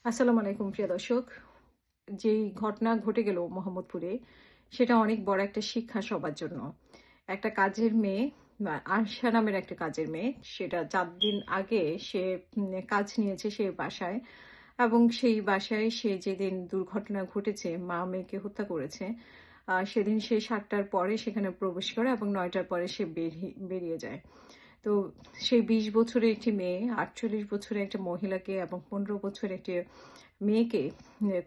আসসালামু আলাইকুম প্রিয় দর্শক। যেই ঘটনা ঘটে গেল মোহাম্মদপুরে, সেটা অনেক বড় একটা শিক্ষা সবার জন্য। একটা কাজের মেয়ে আরশা নামের একটা কাজের মেয়ে, সেটা ৪ দিন আগে সে কাজ নিয়েছে সেই বাসায় এবং সেই বাসায় সে যেদিন দুর্ঘটনা ঘটেছে, মা মেয়েকে হত্যা করেছে, সেদিন সে ৭টার পরে সেখানে প্রবেশ করে এবং ৯টার পরে সে বেরিয়ে যায়। তো সেই ২০ বছরের একটি মেয়ে, ৪৮ বছরের একটা মহিলাকে এবং ১৫ বছরের একটি মেয়েকে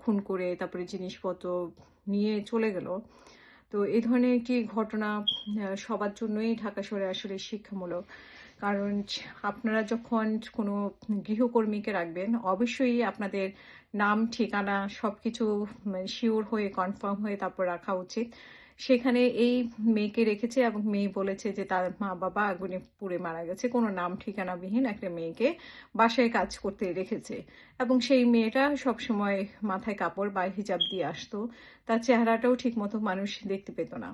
খুন করে তারপরে জিনিসপত্র নিয়ে চলে গেল। তো এই ধরনের একটি ঘটনা সবার জন্যই ঢাকা শহরে আসলে শিক্ষামূলক। কারণ আপনারা যখন কোনো গৃহকর্মীকে রাখবেন, অবশ্যই আপনাদের নাম, ঠিকানা সবকিছু সিওর হয়ে কনফার্ম হয়ে তারপর রাখা উচিত। সেখানে এই মেয়েকে রেখেছে এবং মেয়ে বলেছে যে তার মা-বাবা আগুনে পুড়ে মারা গেছে। কোনো নাম ঠিকানাবিহীন একটা মেয়েকে বাসায় কাজ করতে রেখেছে। এবং সেই মেয়েটা সবসময় মাথায় কাপড় বা হিজাব দিয়ে আসতো। তার চেহারাটাও ঠিকমতো মানুষ দেখতে পেত না।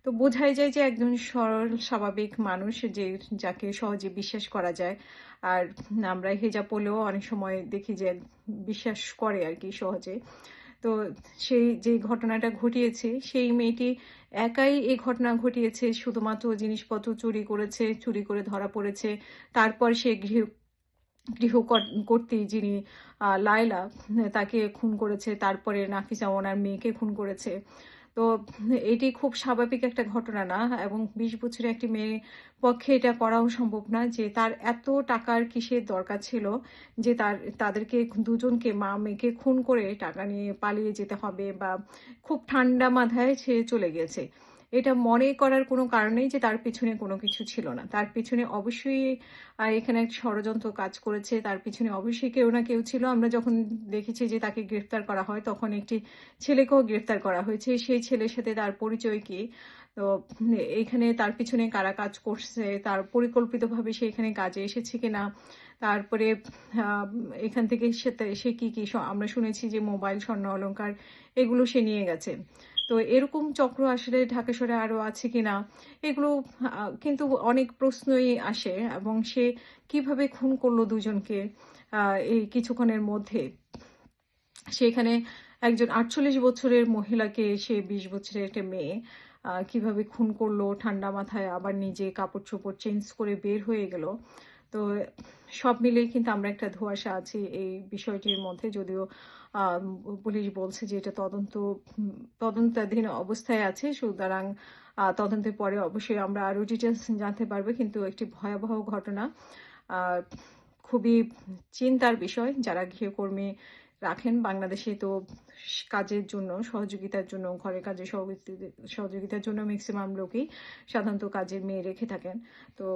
তো বোঝাই যায় যে একজন সরল স্বাভাবিক মানুষ যে যাকে সহজে বিশ্বাস করা যায়। আর আমরা হিজাব পরলেও অনেক সময় দেখি যে বিশ্বাস করে আরকি সহজে। তো সেই যে ঘটনাটা ঘটিয়েছে সেই মেয়েটি একাই এই ঘটনা ঘটিয়েছে। শুধুমাত্র জিনিসপত্র চুরি করেছে, চুরি করে ধরা পড়েছে। তারপর সে গৃহকর্ত্রী যিনি লায়লা, তাকে খুন করেছে। তারপরে নাফিসা ওনার মেয়েকে খুন করেছে। তো এটি খুব স্বাভাবিক একটা ঘটনা না এবং ২০ বছরের একটি মেয়ের পক্ষে এটা করাও সম্ভব না যে তার এত টাকার কিসের দরকার ছিল যে তাদেরকে দুজনকে মা-মেয়েকে খুন করে টাকা নিয়ে পালিয়ে যেতে হবে বা খুব ঠান্ডা মাথায় সে চলে গেছে। এটা মনে করার কোনো কারণ নেই যে তার পিছনে কোনো কিছু ছিল না। তার পিছনে অবশ্যই এখানে একটা ষড়যন্ত্র কাজ করেছে। তার পিছনে অবশ্যই কেউ না কেউ ছিল। আমরা যখন দেখেছি যে তাকে গ্রেফতার করা হয়, তখন একটি ছেলেকেও গ্রেফতার করা হয়েছে। সেই ছেলের সাথে তার পরিচয় কি? তো এইখানে তার পিছনে কারা কাজ করছে? তার পরিকল্পিতভাবে সে এখানে কাজে এসেছে কিনা? তারপরে আ এখান থেকে সে কি আমরা শুনেছি যে মোবাইল, স্বর্ণ-অলংকার এগুলো সে নিয়ে গেছে। তো এরকম চক্র আসলে ঢাকা শহরে আরো আছে কিনা? এগুলো কিন্তু অনেক প্রশ্নই আসে এবং সে কিভাবে খুন করলো দুজনকে আ এই কিছুক্ষণের মধ্যে? সেখানে একজন ৪৮ বছরের মহিলাকে সে ২০ বছরের একটা মেয়ে কিভাবে খুন করলো ঠান্ডা মাথায় আবার নিজে কাপড়-চোপড় চেঞ্জ করে বের হয়ে গেল। তো সব মিলিয়ে কিন্তু আমরা একটা ধোঁয়াশা আছি এই বিষয়টির মধ্যে। যদিও আ পুলিশ বলছে যে এটা তদন্তাধীন অবস্থায় আছে। সুতরাং তদন্তের পরে অবশ্যই আমরা আরো ডিটেইলস জানতে পারবো। কিন্তু একটি ভয়াবহ ঘটনা। আ খুবই চিন্তার বিষয় যারা গৃহকর্মী রাখেন। বাংলাদেশে তো কাজের জন্য, সহযোগিতার জন্য, ঘরের কাজে সহযোগিতার জন্য মেক্সিমাম লোকই সাধারণত কাজের মেয়ে রেখে থাকেন। তো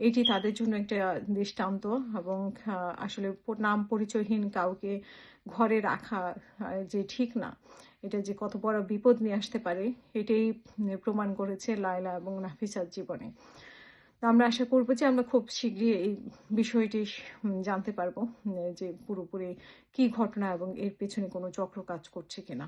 এটি তাদের জন্য একটা দৃষ্টান্ত এবং আসলে নাম পরিচয়হীন কাউকে ঘরে রাখা যে ঠিক না। এটা যে কত বড় বিপদ নিয়ে আসতে পারে, এটাই প্রমাণ করেছে লায়লা এবং নাফিসার জীবনে। তো আমরা আশা করব যে আমরা খুব শীঘ্রই এই বিষয়টি জানতে পারবো যে পুরোপুরি কি ঘটনা এবং এর পেছনে কোনো চক্র কাজ করছে কিনা।